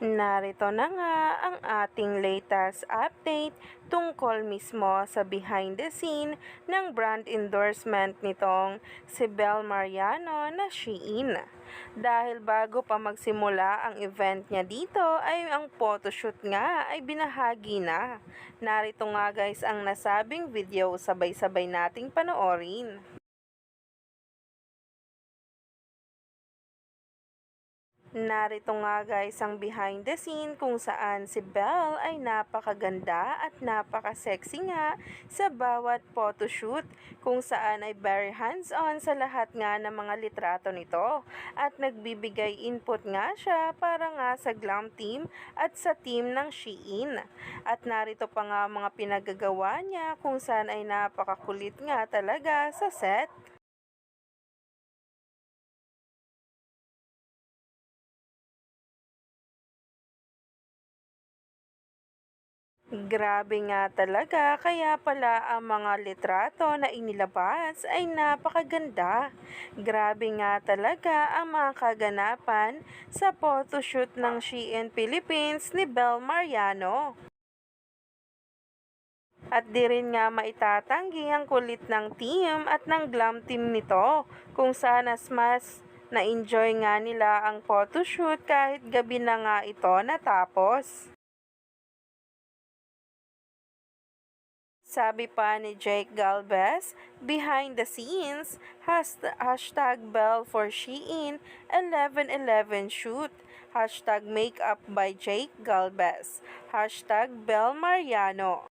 Narito na nga ang ating latest update tungkol mismo sa behind the scene ng brand endorsement nitong si Bel Mariano na Shein. Dahil bago pa magsimula ang event niya dito ay ang photoshoot nga ay binahagi na. Narito nga guys ang nasabing video, sabay-sabay nating panoorin. Narito nga guys ang behind the scene kung saan si Belle ay napakaganda at napaka-sexy nga sa bawat photoshoot, kung saan ay very hands-on sa lahat nga ng mga litrato nito at nagbibigay input nga siya para nga sa glam team at sa team ng Shein. At narito pa nga mga pinagagawa niya kung saan ay napakakulit nga talaga sa set. Grabe nga talaga, kaya pala ang mga litrato na inilabas ay napakaganda. Grabe nga talaga ang mga kaganapan sa photoshoot ng Shein Philippines ni Bel Mariano. At di rin nga maitatanggi ang kulit ng team at ng glam team nito, kung saan mas na-enjoy nga nila ang photoshoot kahit gabi na nga ito natapos. Sabi pa ni Jake Galvez, behind the scenes, hashtag Bell for Shein 11/11 shoot, hashtag makeup by Jake Galvez, hashtag Bell Mariano.